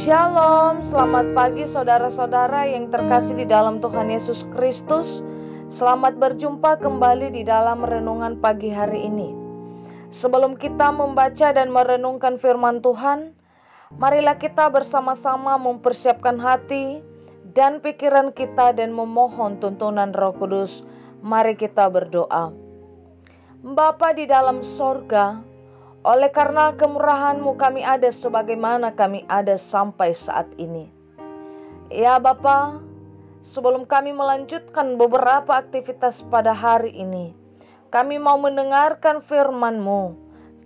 Shalom, selamat pagi saudara-saudara yang terkasih di dalam Tuhan Yesus Kristus. Selamat berjumpa kembali di dalam renungan pagi hari ini. Sebelum kita membaca dan merenungkan firman Tuhan, marilah kita bersama-sama mempersiapkan hati dan pikiran kita dan memohon tuntunan Roh Kudus. Mari kita berdoa. Bapa di dalam sorga, oleh karena kemurahan-Mu kami ada sebagaimana kami ada sampai saat ini. Ya Bapa, sebelum kami melanjutkan beberapa aktivitas pada hari ini, kami mau mendengarkan firman-Mu.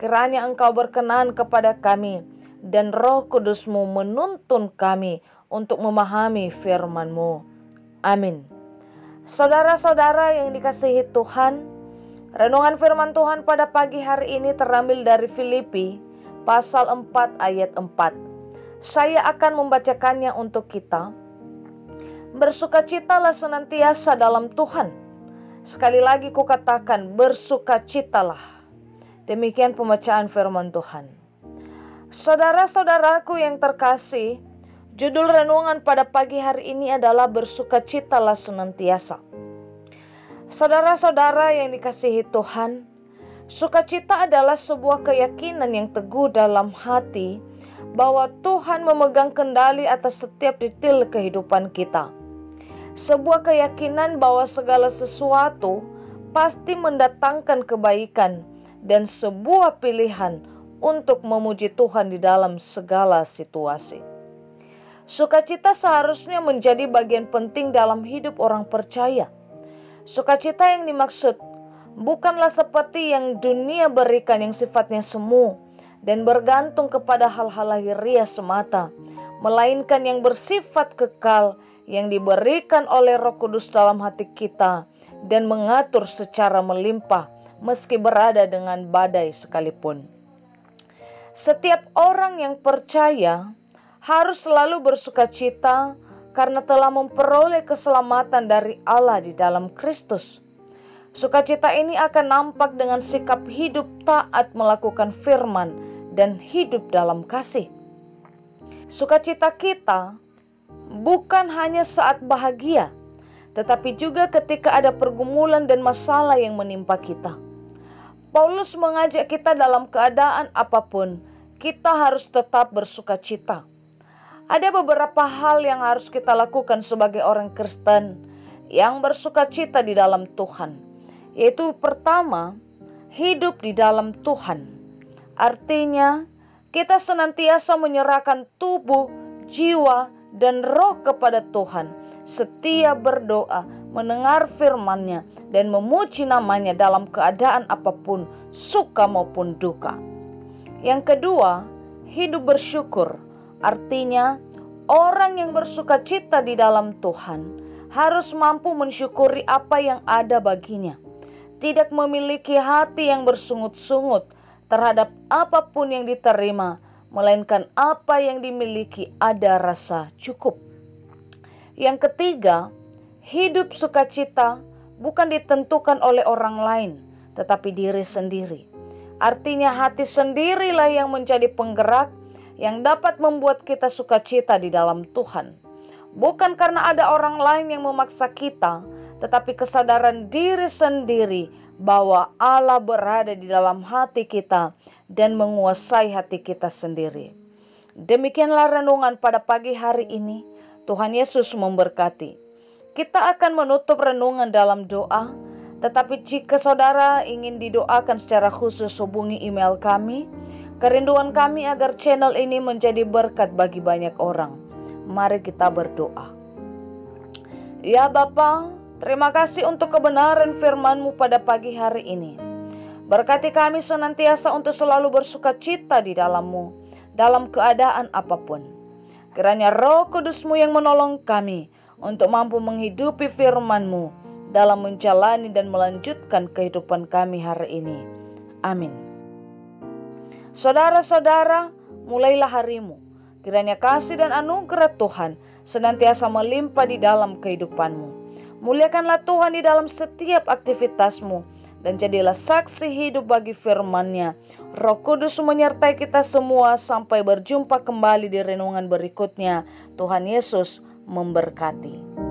Kiranya Engkau berkenan kepada kami dan Roh Kudus-Mu menuntun kami untuk memahami firman-Mu. Amin. Saudara-saudara yang dikasihi Tuhan, renungan firman Tuhan pada pagi hari ini terambil dari Filipi pasal 4 ayat 4. Saya akan membacakannya untuk kita. Bersukacitalah senantiasa dalam Tuhan. Sekali lagi kukatakan, bersukacitalah. Demikian pembacaan firman Tuhan. Saudara-saudaraku yang terkasih, judul renungan pada pagi hari ini adalah bersukacitalah senantiasa. Saudara-saudara yang dikasihi Tuhan, sukacita adalah sebuah keyakinan yang teguh dalam hati bahwa Tuhan memegang kendali atas setiap detail kehidupan kita. Sebuah keyakinan bahwa segala sesuatu pasti mendatangkan kebaikan dan sebuah pilihan untuk memuji Tuhan di dalam segala situasi. Sukacita seharusnya menjadi bagian penting dalam hidup orang percaya. Sukacita yang dimaksud bukanlah seperti yang dunia berikan yang sifatnya semu dan bergantung kepada hal-hal lahiriah semata, melainkan yang bersifat kekal yang diberikan oleh Roh Kudus dalam hati kita dan mengatur secara melimpah meski berada dengan badai sekalipun. Setiap orang yang percaya harus selalu bersukacita karena telah memperoleh keselamatan dari Allah di dalam Kristus. Sukacita ini akan nampak dengan sikap hidup taat melakukan firman dan hidup dalam kasih. Sukacita kita bukan hanya saat bahagia, tetapi juga ketika ada pergumulan dan masalah yang menimpa kita. Paulus mengajak kita dalam keadaan apapun, kita harus tetap bersukacita. Ada beberapa hal yang harus kita lakukan sebagai orang Kristen yang bersukacita di dalam Tuhan. Yaitu pertama, hidup di dalam Tuhan. Artinya, kita senantiasa menyerahkan tubuh, jiwa, dan roh kepada Tuhan. Setia berdoa, mendengar firman-Nya, dan memuji nama-Nya dalam keadaan apapun, suka maupun duka. Yang kedua, hidup bersyukur. Artinya, orang yang bersukacita di dalam Tuhan harus mampu mensyukuri apa yang ada baginya. Tidak memiliki hati yang bersungut-sungut terhadap apapun yang diterima, melainkan apa yang dimiliki ada rasa cukup. Yang ketiga, hidup sukacita bukan ditentukan oleh orang lain, tetapi diri sendiri. Artinya hati sendirilah yang menjadi penggerak yang dapat membuat kita sukacita di dalam Tuhan. Bukan karena ada orang lain yang memaksa kita, tetapi kesadaran diri sendiri bahwa Allah berada di dalam hati kita dan menguasai hati kita sendiri. Demikianlah renungan pada pagi hari ini. Tuhan Yesus memberkati. Kita akan menutup renungan dalam doa, tetapi jika saudara ingin didoakan secara khusus, hubungi email kami. Kerinduan kami agar channel ini menjadi berkat bagi banyak orang. Mari kita berdoa. Ya Bapa, terima kasih untuk kebenaran firman-Mu pada pagi hari ini. Berkati kami senantiasa untuk selalu bersukacita di dalam-Mu, dalam keadaan apapun. Kiranya Roh Kudus-Mu yang menolong kami untuk mampu menghidupi firman-Mu dalam menjalani dan melanjutkan kehidupan kami hari ini. Amin. Saudara-saudara, mulailah harimu. Kiranya kasih dan anugerah Tuhan senantiasa melimpah di dalam kehidupanmu. Muliakanlah Tuhan di dalam setiap aktivitasmu dan jadilah saksi hidup bagi firman-Nya. Roh Kudus menyertai kita semua sampai berjumpa kembali di renungan berikutnya. Tuhan Yesus memberkati.